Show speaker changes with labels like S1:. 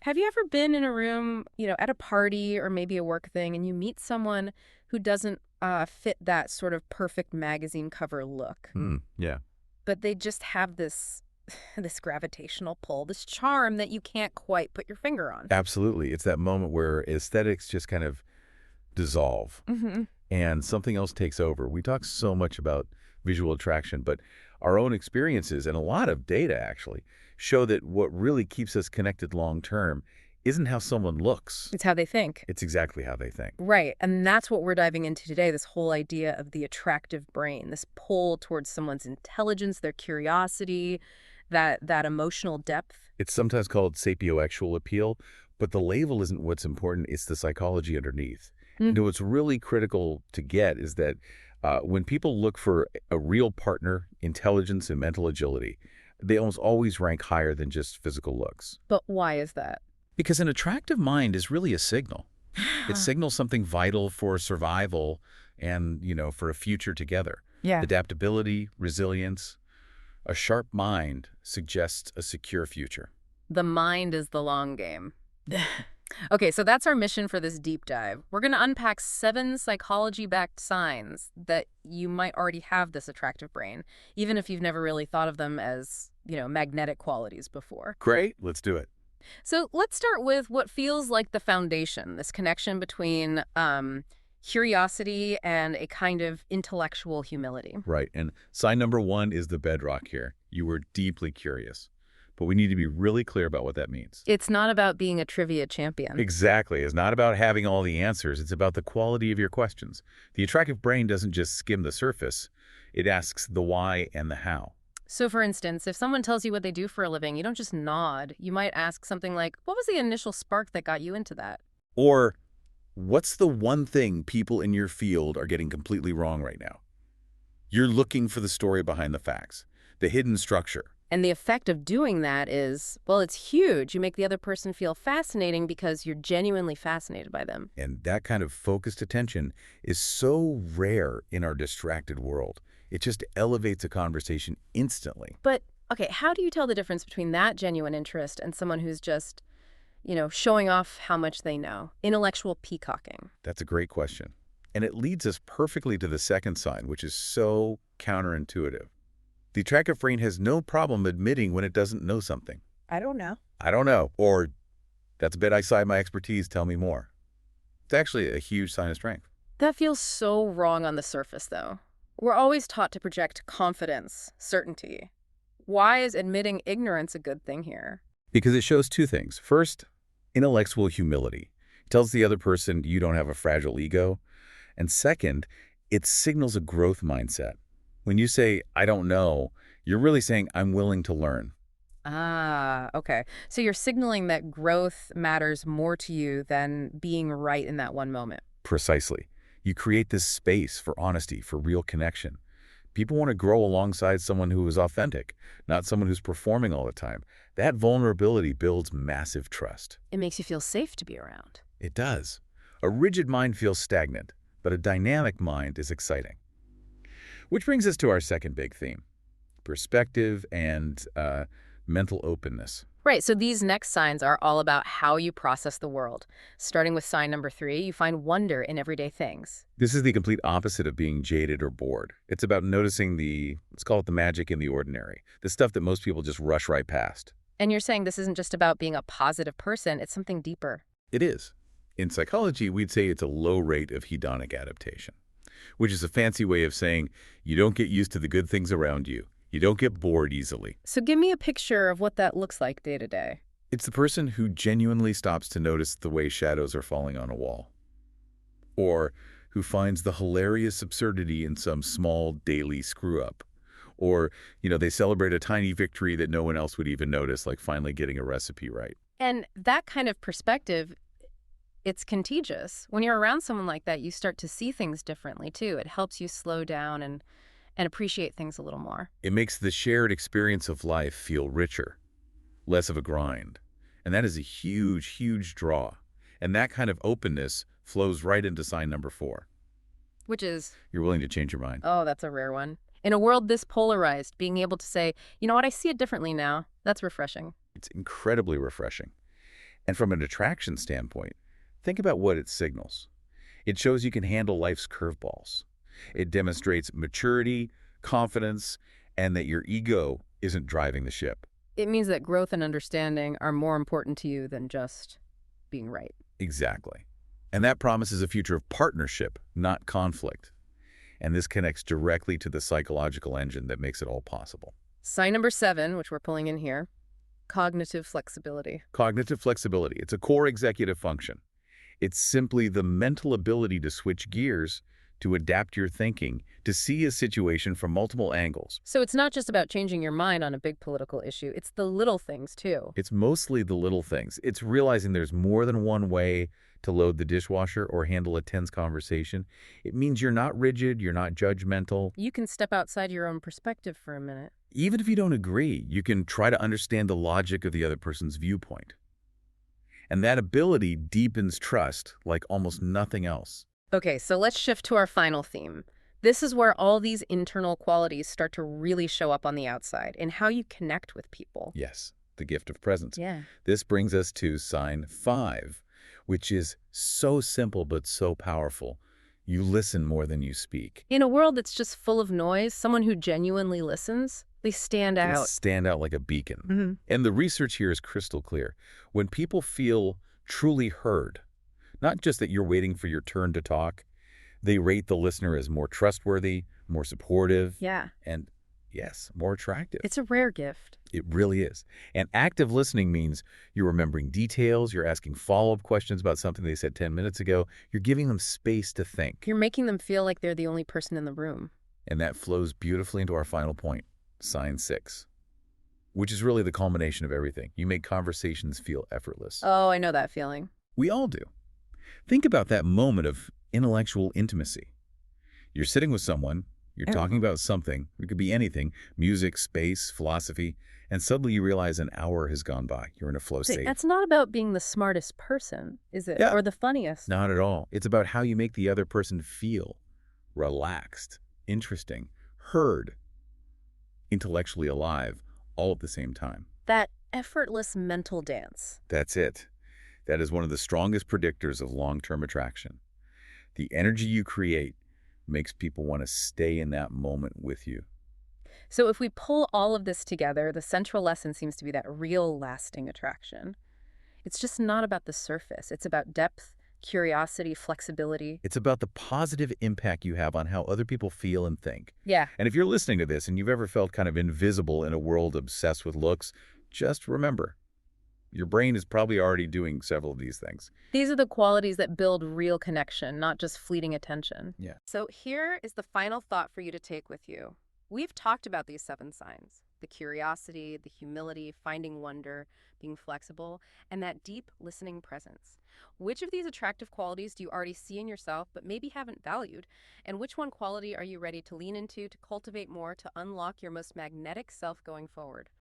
S1: Have you ever been in a room, at a party or maybe a work thing, and you meet someone who doesn't fit that sort of perfect magazine cover look,
S2: Yeah,
S1: but they just have this this gravitational pull, this charm that you can't quite put your finger on?
S2: absolutely. It's that moment where aesthetics just kind of dissolve
S1: Hmm.
S2: and something else takes over. We talk so much about visual attraction, but our own experiences and a lot of data actually show that what really keeps us connected long term isn't how someone looks.
S1: It's how they think.
S2: It's exactly how they think.
S1: Right. And that's what we're diving into today, this whole idea of the attractive brain, this pull towards someone's intelligence, their curiosity, that emotional depth.
S2: It's sometimes called sapioexual appeal, but the label isn't what's important. It's the psychology underneath.
S1: Mm.
S2: What's really critical to get is that when people look for a real partner, intelligence and mental agility, they almost always rank higher than just physical looks.
S1: But why is that?
S2: Because an attractive mind is really a signal. It signals something vital for survival and, for a future together.
S1: Yeah.
S2: Adaptability, resilience. A sharp mind suggests a secure future.
S1: The mind is the long game. Okay, so that's our mission for this deep dive. We're going to unpack 7 psychology-backed signs that you might already have this attractive brain, even if you've never really thought of them as, magnetic qualities before.
S2: Great. Let's do it.
S1: So let's start with what feels like the foundation, this connection between curiosity and a kind of intellectual humility.
S2: Right. And sign number 1 is the bedrock here. You were deeply curious. But we need to be really clear about what that means.
S1: It's not about being a trivia champion.
S2: Exactly. It's not about having all the answers. It's about the quality of your questions. The attractive brain doesn't just skim the surface. It asks the why and the how.
S1: So, for instance, if someone tells you what they do for a living, you don't just nod. You might ask something like, what was the initial spark that got you into that?
S2: Or, what's the one thing people in your field are getting completely wrong right now? You're looking for the story behind the facts, the hidden structure.
S1: And the effect of doing that is, well, it's huge. You make the other person feel fascinating because you're genuinely fascinated by them.
S2: And that kind of focused attention is so rare in our distracted world. It just elevates a conversation instantly.
S1: But, okay, how do you tell the difference between that genuine interest and someone who's just, showing off how much they know? Intellectual peacocking.
S2: That's a great question. And it leads us perfectly to the second sign, which is so counterintuitive. The attractive brain has no problem admitting when it doesn't know something.
S1: I don't know.
S2: I don't know. Or, that's a bit outside my expertise, tell me more. It's actually a huge sign of strength.
S1: That feels so wrong on the surface, though. We're always taught to project confidence, certainty. Why is admitting ignorance a good thing here?
S2: Because it shows two things. First, intellectual humility. It tells the other person you don't have a fragile ego. And second, it signals a growth mindset. When you say, I don't know, you're really saying, I'm willing to learn.
S1: Ah, okay. So you're signaling that growth matters more to you than being right in that one moment.
S2: Precisely. You create this space for honesty, for real connection. People want to grow alongside someone who is authentic, not someone who's performing all the time. That vulnerability builds massive trust.
S1: It makes you feel safe to be around.
S2: It does. A rigid mind feels stagnant, but a dynamic mind is exciting. Which brings us to our second big theme, perspective and mental openness.
S1: Right, so these next signs are all about how you process the world. Starting with sign number 3, you find wonder in everyday things.
S2: This is the complete opposite of being jaded or bored. It's about noticing let's call it the magic in the ordinary, the stuff that most people just rush right past.
S1: And you're saying this isn't just about being a positive person, it's something deeper.
S2: It is. In psychology, we'd say it's a low rate of hedonic adaptation, which is a fancy way of saying you don't get used to the good things around you. You don't get bored easily.
S1: So give me a picture of what that looks like day to day.
S2: It's the person who genuinely stops to notice the way shadows are falling on a wall. Or who finds the hilarious absurdity in some small daily screw-up. Or, they celebrate a tiny victory that no one else would even notice, like finally getting a recipe right.
S1: And that kind of perspective, it's contagious. When you're around someone like that, you start to see things differently, too. It helps you slow down and appreciate things a little more.
S2: It makes the shared experience of life feel richer, less of a grind. And that is a huge, huge draw. And that kind of openness flows right into sign number 4.
S1: Which is?
S2: You're willing to change your mind.
S1: Oh, that's a rare one. In a world this polarized, being able to say, you know what, I see it differently now, that's refreshing.
S2: It's incredibly refreshing. And from an attraction standpoint, think about what it signals. It shows you can handle life's curveballs. It demonstrates maturity, confidence, and that your ego isn't driving the ship.
S1: It means that growth and understanding are more important to you than just being right.
S2: Exactly. And that promises a future of partnership, not conflict. And this connects directly to the psychological engine that makes it all possible.
S1: Sign number 7, which we're pulling in here, cognitive flexibility.
S2: Cognitive flexibility. It's a core executive function. It's simply the mental ability to switch gears, to adapt your thinking, to see a situation from multiple angles.
S1: So it's not just about changing your mind on a big political issue, it's the little things too.
S2: It's mostly the little things. It's realizing there's more than one way to load the dishwasher or handle a tense conversation. It means you're not rigid, you're not judgmental.
S1: You can step outside your own perspective for a minute.
S2: Even if you don't agree, you can try to understand the logic of the other person's viewpoint. And that ability deepens trust like almost nothing else.
S1: Okay, so let's shift to our final theme. This is where all these internal qualities start to really show up on the outside in how you connect with people.
S2: Yes, the gift of presence.
S1: Yeah.
S2: This brings us to sign 5, which is so simple but so powerful. You listen more than you speak.
S1: In a world that's just full of noise, someone who genuinely listens, they stand
S2: They
S1: out.
S2: stand out like a beacon. And the research here is crystal clear. When people feel truly heard, not just that you're waiting for your turn to talk, they rate the listener as more trustworthy, more supportive,
S1: Yeah.
S2: and, yes, more attractive.
S1: It's a rare gift.
S2: It really is. And active listening means you're remembering details, you're asking follow-up questions about something they said 10 minutes ago, you're giving them space to think.
S1: You're making them feel like they're the only person in the room.
S2: And that flows beautifully into our final point, sign 6, which is really the culmination of everything. You make conversations feel effortless.
S1: Oh, I know that feeling.
S2: We all do. Think about that moment of intellectual intimacy. You're sitting with someone, you're talking about something, it could be anything, music, space, philosophy, and suddenly you realize an hour has gone by. You're in a flow state.
S1: That's not about being the smartest person, is it?
S2: Yeah.
S1: Or the funniest.
S2: Not at all. It's about how you make the other person feel relaxed, interesting, heard, intellectually alive, all at the same time.
S1: That effortless mental dance.
S2: That's it. That is one of the strongest predictors of long-term attraction. The energy you create makes people want to stay in that moment with you.
S1: So if we pull all of this together, the central lesson seems to be that real lasting attraction. It's just not about the surface. It's about depth, curiosity, flexibility.
S2: It's about the positive impact you have on how other people feel and think.
S1: Yeah.
S2: And if you're listening to this and you've ever felt kind of invisible in a world obsessed with looks, just remember, your brain is probably already doing several of these things.
S1: These are the qualities that build real connection, not just fleeting attention.
S2: Yeah.
S1: So here is the final thought for you to take with you. We've talked about these 7 signs: the curiosity, the humility, finding wonder, being flexible, and that deep listening presence. Which of these attractive qualities do you already see in yourself but maybe haven't valued? And which one quality are you ready to lean into, to cultivate more, to unlock your most magnetic self going forward?